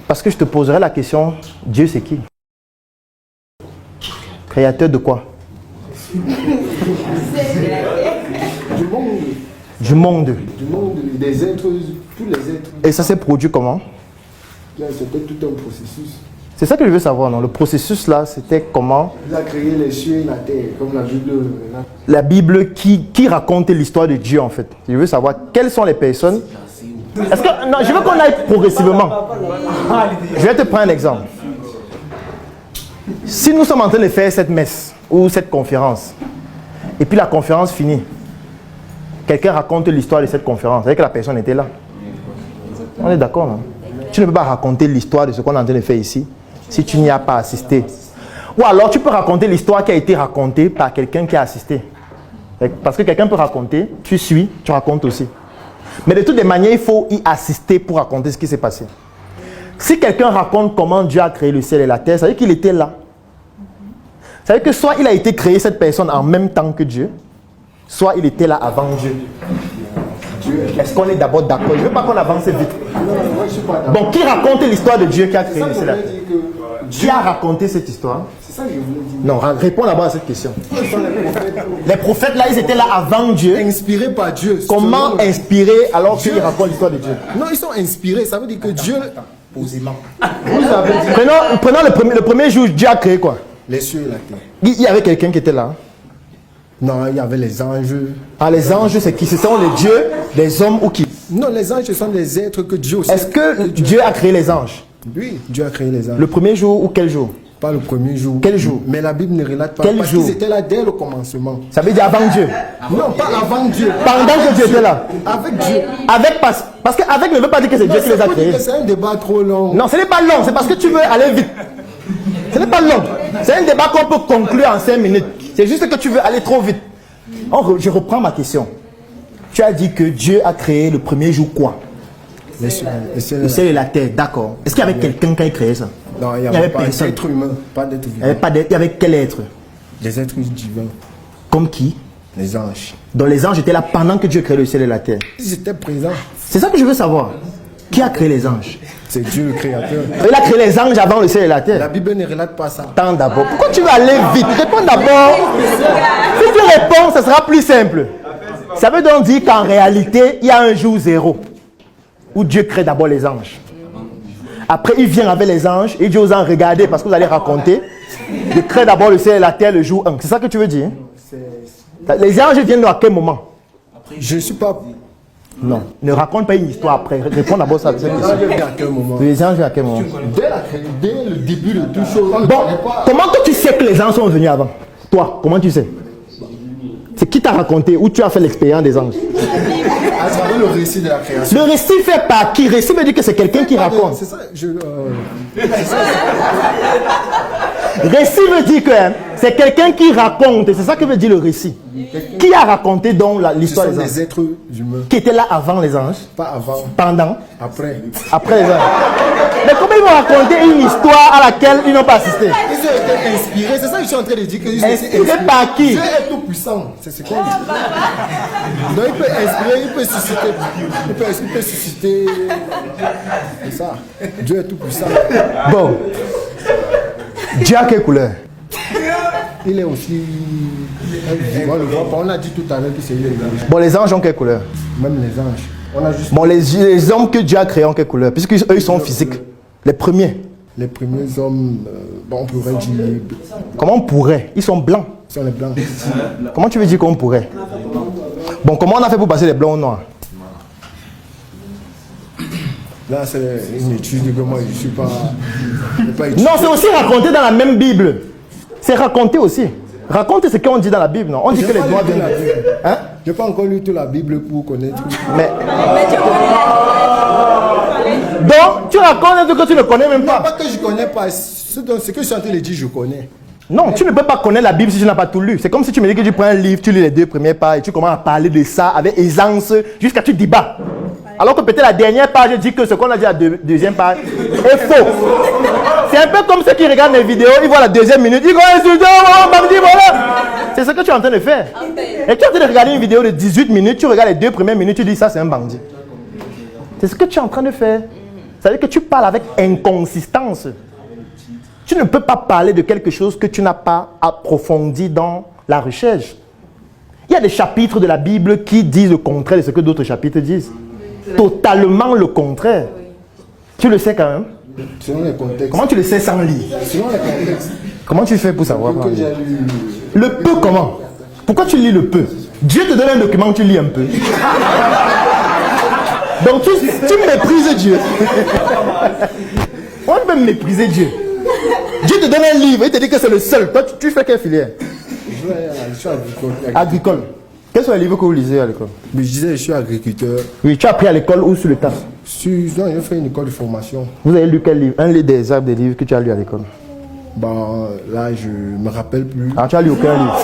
Parce que je te poserai la question, Dieu c'est qui? Créateur de quoi? Du monde. Du monde, des êtres, tous les êtres. Et ça s'est produit comment? C'était tout un processus. C'est ça que je veux savoir, non? Le processus là, c'était comment? Il a créé les cieux et la terre, comme la Bible. La Bible qui raconte l'histoire de Dieu en fait. Je veux savoir quelles sont les personnes. Est-ce que, non, je veux qu'on aille progressivement. Je vais te prendre un exemple. Si nous sommes en train de faire cette messe ou cette conférence, et puis la conférence finit, quelqu'un raconte l'histoire de cette conférence, avec que la personne était là. On est d'accord, non? Tu ne peux pas raconter l'histoire de ce qu'on est en train de faire ici si tu n'y as pas assisté. Ou alors tu peux raconter l'histoire qui a été racontée par quelqu'un qui a assisté. Parce que quelqu'un peut raconter, tu suis, tu racontes aussi. Mais de toutes les manières, il faut y assister pour raconter ce qui s'est passé. Si quelqu'un raconte comment Dieu a créé le ciel et la terre, ça veut dire qu'il était là. Ça veut dire que soit il a été créé, cette personne, en même temps que Dieu, soit il était là avant Dieu. Est-ce qu'on est d'abord d'accord? Je ne veux pas qu'on avance vite. Bon, qui raconte l'histoire de Dieu qui a créé le ciel et la terre? Qui a raconté cette histoire? C'est ça que je voulais dire. Non, réponds d'abord à cette question. Les prophètes là, ils étaient là avant Dieu. Inspirés par Dieu. Comment inspirer alors qu'ils racontent l'histoire de Dieu? Non, ils sont inspirés. Ça veut dire que Dieu. Posément. Prenons le premier jour, Dieu a créé quoi? Les cieux et la terre. Il y avait quelqu'un qui était là. Non, il y avait les anges. Ah, les anges, c'est qui? Ce sont les dieux, les hommes ou qui? Non, les anges, ce sont des êtres que Dieu aussi. Est-ce que Dieu a créé les anges? Oui, Dieu a créé les anges. Le premier jour ou quel jour? Pas le premier jour. Quel jour? Mais la Bible ne relate pas. Quel parce jour? qu'ils étaient là dès le commencement. Ça veut dire avant Dieu? Non, pas avant Dieu. Pendant que Dieu était là? Avec Dieu. Avec, parce qu'avec ne veut pas dire que c'est Dieu qui les a créés. C'est un débat trop long. Non, ce n'est pas long, c'est parce que tu veux aller vite. Ce n'est pas long. C'est un débat qu'on peut conclure en 5 minutes. C'est juste que tu veux aller trop vite. Je reprends ma question. Tu as dit que Dieu a créé le premier jour quoi? Le ciel et la terre, d'accord. Est-ce qu'il y avait quelqu'un qui a créé ça? Non, il n'y avait pas d'être humain, pas d'être vivant. Il y avait quel être? Des êtres divins. Comme qui? Les anges. Donc les anges étaient là pendant que Dieu créait le ciel et la terre. Ils étaient présents. C'est ça que je veux savoir. Qui a créé les anges? C'est Dieu le créateur. Il a créé les anges avant le ciel et la terre. La Bible ne relate pas ça. Attends d'abord. Pourquoi tu veux aller vite? Réponds d'abord. Si tu réponds, ça sera plus simple. Ça veut donc dire qu'en réalité, il y a un jour zéro où Dieu crée d'abord les anges. Après, il vient avec les anges et Dieu aux anges, regardez, parce que vous allez raconter. Il crée d'abord le ciel et la terre le jour 1. C'est ça que tu veux dire? Les anges viennent à quel moment? Je ne suis pas... Non, ne raconte pas une histoire après. Réponds d'abord à cette question. Les anges viennent à quel moment? Les anges viennent à quel moment? Dès le début de tout chose. Bon, comment que tu sais que les anges sont venus avant? Toi, comment tu sais? C'est qui t'a raconté ou tu as fait l'expérience des anges? À travers le récit de la création. Le récit fait par qui? Récit veut dire que c'est quelqu'un qui raconte. C'est ça, Récit veut dire que c'est quelqu'un qui raconte. C'est ça que veut dire le récit. Qui a raconté donc l'histoire des anges? Les êtres humains. Qui étaient là avant les anges? Pas avant. Pendant? Après. Après les anges. Mais comment ils vont raconter une histoire à laquelle ils n'ont pas assisté? Ils ont été inspirés. C'est ça que je suis en train de dire. Que inspirés par qui? Dieu est tout puissant. C'est ce qu'on dit. Donc il peut inspirer, il peut susciter. Il peut susciter. C'est ça. Dieu est tout puissant. Bon. Dieu a quelle couleur? Il est aussi. On a dit tout à l'heure que c'est lui. Bon, les anges ont quelle couleur? Même les anges. On a juste... Bon, les hommes que Dieu a créés ont quelle couleur? Puisque eux, ils sont physiques. Les premiers. Les premiers hommes, bon, on pourrait dire... Comment on pourrait? Ils sont blancs. Ils sont les blancs. Comment tu veux dire qu'on pourrait? Bon, comment on a fait pour passer les blancs aux noirs? Là, c'est une étude que moi, je ne suis pas... Non, c'est aussi raconté dans la même Bible. C'est raconté aussi. Raconte ce qu'on dit dans la Bible, non? On dit que les noirs viennent... Hein? Je n'ai pas encore lu toute la Bible pour connaître. Mais donc, tu racontes un truc que tu ne connais même pas. Non, pas que je ne connais pas. Ce que je suis en train de dire, je connais. Non, tu ne peux pas connaître la Bible si tu n'as pas tout lu. C'est comme si tu me dis que tu prends un livre, tu lis les 2 premières pages et tu commences à parler de ça avec aisance jusqu'à ce que tu débats. Alors que peut-être la dernière page dit que ce qu'on a dit à la deuxième page est faux. C'est un peu comme ceux qui regardent mes vidéos, ils voient la deuxième minute, ils vont insulter, voilà. C'est ce que tu es en train de faire. Et tu es en train de regarder une vidéo de 18 minutes, tu regardes les 2 premières minutes, tu dis ça c'est un bandit. C'est ce que tu es en train de faire. Ça veut dire que tu parles avec inconsistance. Tu ne peux pas parler de quelque chose que tu n'as pas approfondi dans la recherche. Il y a des chapitres de la Bible qui disent le contraire de ce que d'autres chapitres disent. Totalement le contraire. Tu le sais quand même. Selon les contextes. Comment tu le sais sans lire? Selon les contextes. Comment tu fais pour savoir? Que j'ai lu. Le peu comment? Pourquoi tu lis le peu? Dieu te donne un document, tu lis un peu. Donc tu méprises Dieu. On peut mépriser Dieu. Dieu te donne un livre, il te dit que c'est le seul. Toi, tu fais quelle filière? Je suis agricole. Agricole. Quels sont les livres que vous lisez à l'école? Mais je disais, je suis agriculteur. Oui, tu as appris à l'école ou sur le tas? Non, j'ai fait une école de formation. Vous avez lu quel livre? Un des arbres des livres que tu as lu à l'école? Bon, là, je me rappelle plus. Ah, tu as lu aucun livre?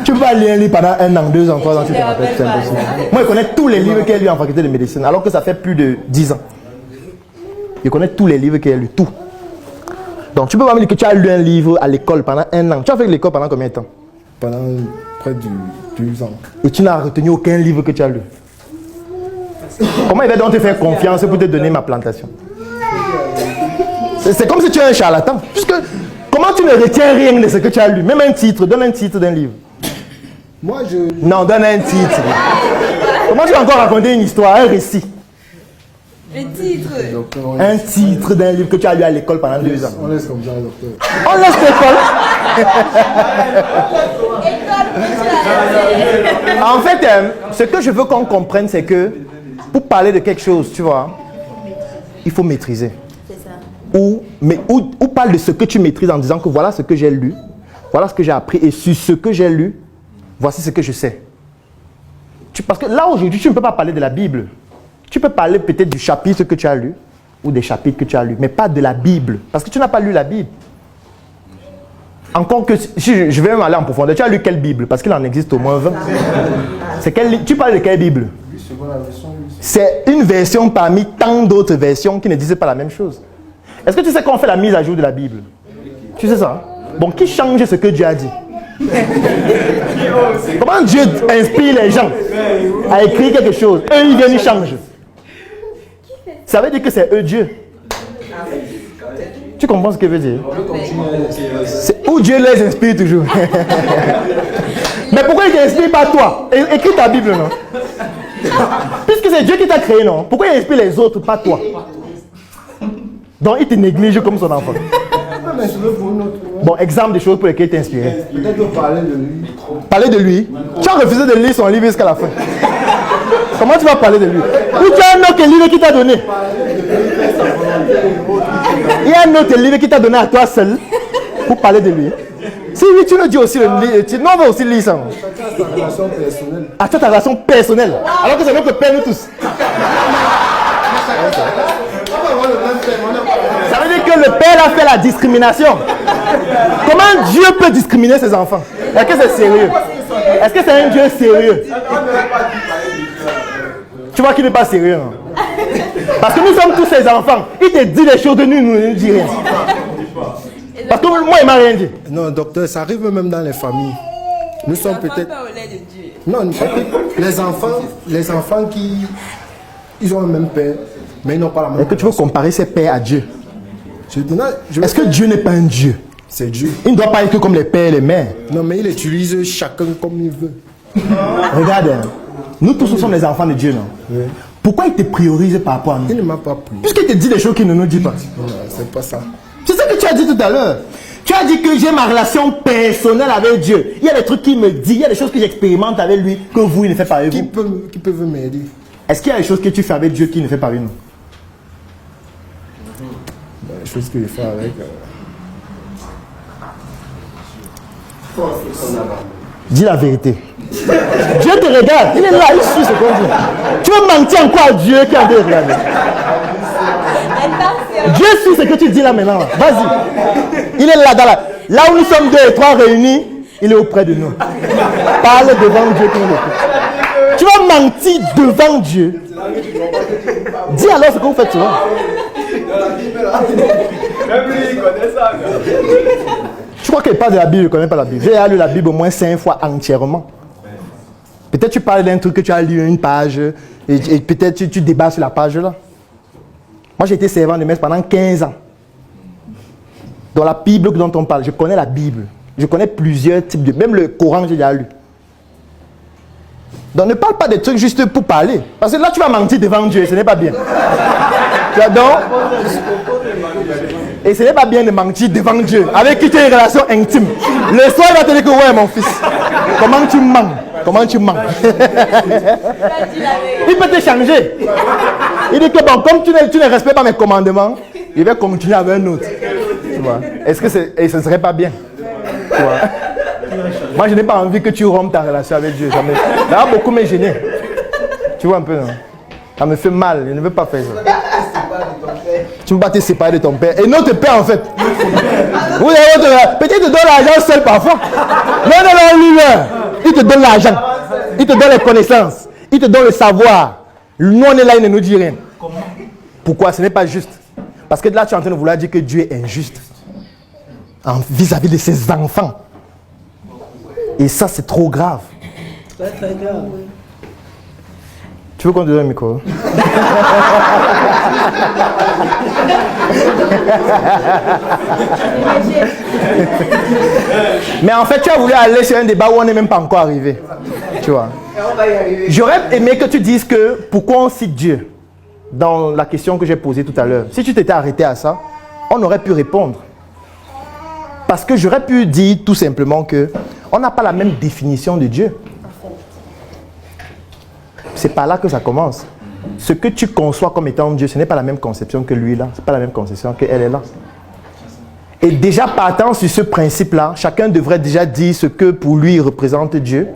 Tu peux pas lire un livre pendant 1 an, 2 ans, 3 ans, tu te rappelles, c'est impossible. Moi, je connais tous les livres qu'il y a lu en faculté de médecine, alors que ça fait plus de 10 ans. Je connais tous les livres qu'il y a lu, tout. Donc, tu peux pas me dire que tu as lu un livre à l'école pendant 1 an. Tu as fait l'école pendant combien de temps? Pendant près de 2 ans. Et tu n'as retenu aucun livre que tu as lu. Comment il va donc te faire confiance pour te donner ma plantation? C'est comme si tu es un charlatan. Puisque, comment tu ne retiens rien de ce que tu as lu? Même un titre, donne un titre d'un livre. Moi, Non, donne un titre. Comment tu vas encore raconter une histoire, un récit? Le titre. Un titre d'un livre que tu as lu à l'école pendant 2 ans. On laisse comme ça, docteur. On laisse l'école. En fait, ce que je veux qu'on comprenne, c'est que pour parler de quelque chose, tu vois, il faut maîtriser. C'est ça. Ou parle de ce que tu maîtrises en disant que voilà ce que j'ai lu, voilà ce que j'ai appris, et sur ce que j'ai lu, voici ce que je sais. Parce que là, aujourd'hui, tu ne peux pas parler de la Bible. Tu peux parler peut-être du chapitre que tu as lu, ou des chapitres que tu as lus, mais pas de la Bible, parce que tu n'as pas lu la Bible. Encore que, si je vais même aller en profondeur, tu as lu quelle Bible? Parce qu'il en existe au moins 20. Tu parles de quelle Bible? C'est une version parmi tant d'autres versions qui ne disaient pas la même chose. Est-ce que tu sais qu'on fait la mise à jour de la Bible? Tu sais ça? Bon, qui change ce que Dieu a dit? Comment Dieu inspire les gens à écrire quelque chose? Eux, ils viennent, ils changent. Ça veut dire que c'est eux Dieu. Tu comprends ce que veut dire? C'est où Dieu les inspire toujours. Mais pourquoi il ne t'inspire pas toi? Écris ta Bible, non? Puisque c'est Dieu qui t'a créé, non? Pourquoi il inspire les autres, pas toi? Donc il te néglige comme son enfant. Bon, exemple des choses pour lesquelles il t'a inspiré. Peut-être parler de lui. Parler de lui? Tu as refusé de lire son livre jusqu'à la fin. Comment tu vas parler de lui? Ou tu as un autre livre qui t'a donné? Il y a un autre livre qui t'a donné à toi seul pour parler de lui. Si oui, tu nous dis aussi le livre. Non, on va aussi lire ça. Ta relation personnelle. Ah, tu as ta relation personnelle. Alors que c'est notre père, nous tous. Ça veut dire que le père a fait la discrimination. Comment Dieu peut discriminer ses enfants? Est-ce que c'est sérieux? Est-ce que c'est un Dieu sérieux? Tu vois qu'il n'est pas sérieux, non? Parce que nous sommes tous ses enfants. Il te dit des choses de nous, il ne nous dit rien. Parce que moi, il ne m'a rien dit. Non, docteur, ça arrive même dans les familles. Nous sommes peut-être... Pas au lait de Dieu. Non, les enfants qui... Ils ont le même père, mais ils n'ont pas la même... Est-ce que tu veux comparer ses pères à Dieu? Est-ce que Dieu n'est pas un Dieu? C'est Dieu. Il ne doit pas être comme les pères et les mères. Non, mais il utilise chacun comme il veut. Regarde, hein. Nous tous nous sommes les enfants de Dieu, non? Oui. Pourquoi il te priorise par rapport à Il nous? ne m'a pas pris. Puisqu'il te dit des choses qu'il ne nous dit pas. Non, c'est pas ça. C'est ça que tu as dit tout à l'heure. Tu as dit que j'ai ma relation personnelle avec Dieu. Il y a des trucs qu'il me dit, il y a des choses que j'expérimente avec lui que vous, il ne fait pas avec vous. Qui peut m'aider? Est-ce qu'il y a des choses que tu fais avec Dieu qu'il ne fait pas avec nous? Les choses que je fais avec... Dis la vérité. Dieu te regarde, il est là, il suit ce qu'on dit. Tu veux mentir encore à Dieu qui a de regarder? Dieu suit ce que tu dis là maintenant. Vas-y. Il est là, là où nous sommes 2 et 3 réunis, il est auprès de nous. Parle devant Dieu qui nous écoute. Tu vas mentir devant Dieu. Dis alors ce que vous faites souvent. Je crois qu'il parle de la Bible, je ne connais pas la Bible. J'ai lu la Bible au moins 5 fois entièrement. Peut-être tu parles d'un truc que tu as lu une page et peut-être tu débats sur la page là. Moi, j'ai été servant de messe pendant 15 ans. Dans la Bible dont on parle, je connais la Bible. Je connais plusieurs types de... Même le Coran, j'ai déjà lu. Donc, ne parle pas des trucs juste pour parler. Parce que là, tu vas mentir devant Dieu et ce n'est pas bien. Tu vois donc? Et ce n'est pas bien de mentir devant Dieu, avec qui tu as une relation intime. Le soir, il va te dire que ouais, mon fils, comment tu mens? Comment tu mens? Il peut te changer. Il dit que bon, comme tu ne respectes pas mes commandements, il va continuer avec un autre. Tu vois? Est-ce que ce ne serait pas bien? Tu vois? Moi, je n'ai pas envie que tu rompes ta relation avec Dieu. Ça va beaucoup me gêner. Tu vois un peu, non? Ça me fait mal. Je ne veux pas faire ça. Tu ne peux pas te séparer de ton père. Et notre père, en fait. Vous avez votre... Peut-être il te donne l'argent seul parfois. Non, lui, il te donne l'argent. Il te donne les connaissances. Il te donne le savoir. Nous, on est là, il ne nous dit rien. Pourquoi? Ce n'est pas juste. Parce que là, tu es en train de vouloir dire que Dieu est injuste. Vis-à-vis de ses enfants. Et ça, c'est trop grave. C'est très grave. Tu veux qu'on te donne un micro? Mais en fait, tu as voulu aller sur un débat où on n'est même pas encore arrivé. Tu vois. J'aurais aimé que tu dises que pourquoi on cite Dieu dans la question que j'ai posée tout à l'heure. Si tu t'étais arrêté à ça, on aurait pu répondre. Parce que j'aurais pu dire tout simplement que on n'a pas la même définition de Dieu. C'est par là que ça commence. Ce que tu conçois comme étant Dieu, ce n'est pas la même conception que lui là. Ce n'est pas la même conception qu'elle est là. Et déjà partant sur ce principe-là, chacun devrait déjà dire ce que pour lui représente Dieu.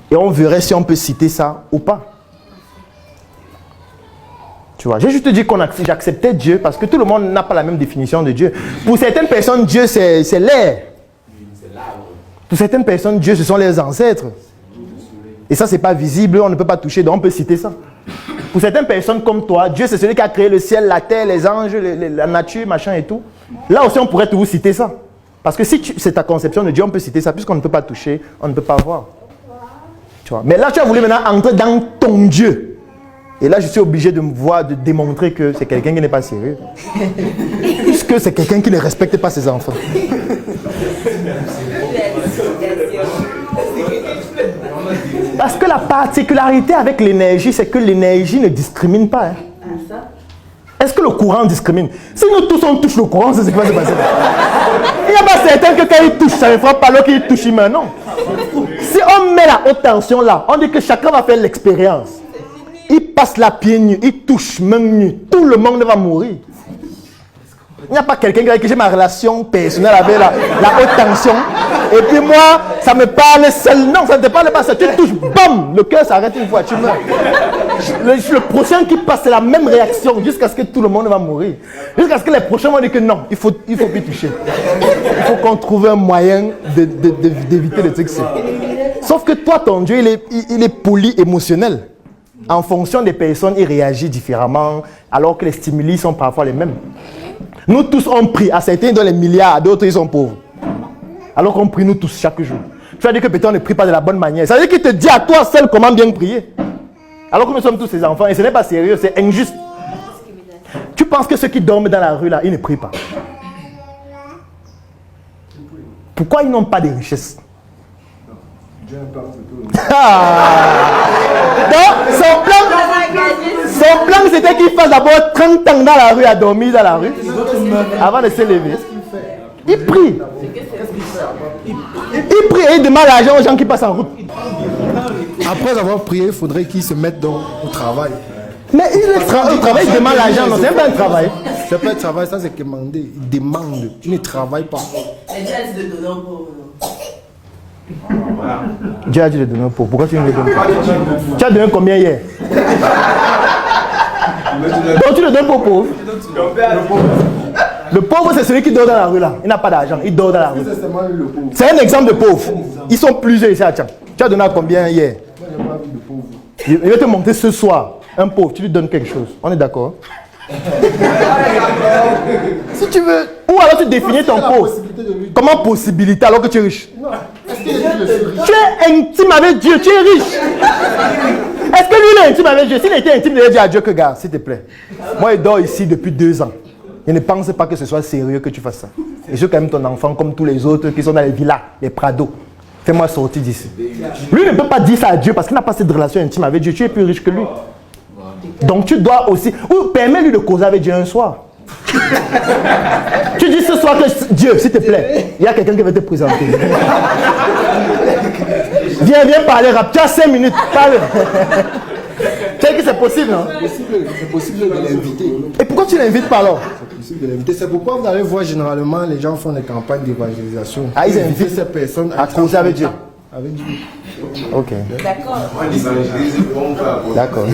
Et on verrait si on peut citer ça ou pas. Tu vois, j'ai juste dit qu'on j'acceptais Dieu parce que tout le monde n'a pas la même définition de Dieu. Pour certaines personnes, Dieu c'est l'air. Pour certaines personnes, Dieu ce sont les ancêtres. Et ça, c'est pas visible, on ne peut pas toucher, donc on peut citer ça. Pour certaines personnes comme toi, Dieu c'est celui qui a créé le ciel, la terre, les anges, la nature, machin et tout. Là aussi, on pourrait toujours citer ça. Parce que si c'est ta conception de Dieu, on peut citer ça, puisqu'on ne peut pas toucher, on ne peut pas voir. Tu vois. Mais là, tu as voulu maintenant entrer dans ton Dieu. Et là, je suis obligé de me voir, de démontrer que c'est quelqu'un qui n'est pas sérieux. Puisque c'est quelqu'un qui ne respecte pas ses enfants. Parce que la particularité avec l'énergie, c'est que l'énergie ne discrimine pas. Hein. Est-ce que le courant discrimine? Si nous tous on touche le courant, c'est ce qui va se passer. Il n'y a pas certain que quand il touche, ça ne fera pas l'autre qu'il touche maintenant. Si on met la haute tension là, on dit que chacun va faire l'expérience. Il passe la pied nu, il touche main nue, tout le monde va mourir. Il n'y a pas quelqu'un avec qui j'ai ma relation personnelle avec la haute tension. Et puis moi, ça me parle seul. Non, ça ne te parle pas seul. Tu touches, bam, le cœur s'arrête une fois, tu meurs. Le prochain qui passe, c'est la même réaction jusqu'à ce que tout le monde va mourir. Jusqu'à ce que les prochains vont dire que non, il faut plus toucher. Il faut qu'on trouve un moyen d'éviter le truc. Sauf que toi, ton Dieu, il est poly-émotionnel. En fonction des personnes, il réagit différemment, alors que les stimuli sont parfois les mêmes. Nous tous, on prie. À certains, ils donnent les milliards, à d'autres, ils sont pauvres. Alors qu'on prie nous tous chaque jour. Tu vas dire que peut-être on ne prie pas de la bonne manière. Ça veut dire qu'il te dit à toi seul comment bien prier. Alors que nous sommes tous ses enfants. Et ce n'est pas sérieux, c'est injuste. Tu penses que ceux qui dorment dans la rue, là, ils ne prient pas. Pourquoi ils n'ont pas de richesse? Donc, son plan, c'était qu'il fasse d'abord 30 ans dans la rue, à dormir dans la rue, avant de se lever. Il prie. Il prie et il demande l'argent aux gens qui passent en route. Après avoir prié, il faudrait qu'ils se mettent au travail. Mais il travaille, il demande l'argent, non, c'est pas un travail. C'est pas un travail, ça c'est demander. Il demande, il ne travaille pas. Dieu a dit de donner aux pauvres. Pourquoi tu ne le donnes pas? Tu as donné combien hier? Donc tu le donnes aux pauvres. Le pauvre, c'est celui qui dort dans la rue là. Il n'a pas d'argent, il dort dans la rue. C'est un exemple de pauvre. Ils sont plusieurs ici à Tchad. Tu as donné à combien hier? Il va te montrer ce soir. Un pauvre, tu lui donnes quelque chose. On est d'accord? Si tu veux. Ou alors tu définis ton pauvre. Comment possibilité alors que tu es riche? Tu es intime avec Dieu, tu es riche. Est-ce que lui il est intime avec Dieu? S'il était intime, il aurait dit à Dieu que, gars, s'il te plaît. Moi, je dors ici depuis 2 ans. Je ne pense pas que ce soit sérieux que tu fasses ça. Et je suis quand même ton enfant comme tous les autres qui sont dans les villas, les prados. Fais-moi sortir d'ici. Lui ne peut pas dire ça à Dieu parce qu'il n'a pas cette relation intime avec Dieu. Tu es plus riche que lui. Donc tu dois aussi... Ou permets-lui de causer avec Dieu un soir. Tu dis ce soir que Dieu, s'il te plaît, il y a quelqu'un qui va te présenter. Viens parler rap. Tu as 5 minutes, parle. Tu sais que c'est possible, non? C'est possible de l'inviter. Et pourquoi tu l'invites pas alors? C'est possible de l'inviter. C'est pourquoi vous allez voir généralement les gens font des campagnes d'évangélisation. Ah, ils invitent ces personnes à causer avec Dieu. Avec Dieu. Ok. D'accord. D'accord.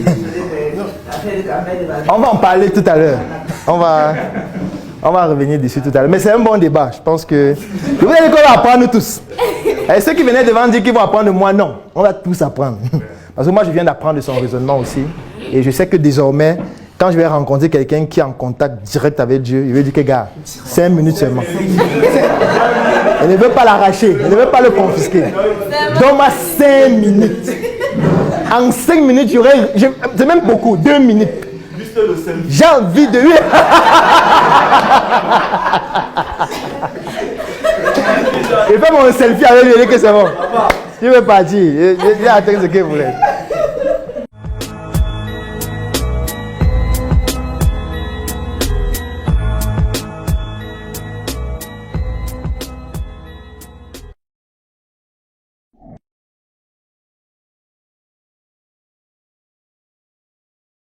On va en parler tout à l'heure. On va revenir dessus tout à l'heure. Mais c'est un bon débat. Je pense que... Vous allez qu'on va apprendre tous. Et ceux qui venaient devant dire qu'ils vont apprendre de moi, non. On va tous apprendre. Parce que moi, je viens d'apprendre de son raisonnement aussi. Et je sais que désormais, quand je vais rencontrer quelqu'un qui est en contact direct avec Dieu, il va dire que, gars, 5 minutes seulement. Elle ne veut pas l'arracher. Elle ne veut pas le confisquer. Donne-moi 5 minutes. En 5 minutes, c'est même beaucoup, 2 minutes. J'ai envie de lui. Il fait mon selfie avec lui, il dit que c'est bon. Il veut partir. Il a atteint ce qu'il voulait.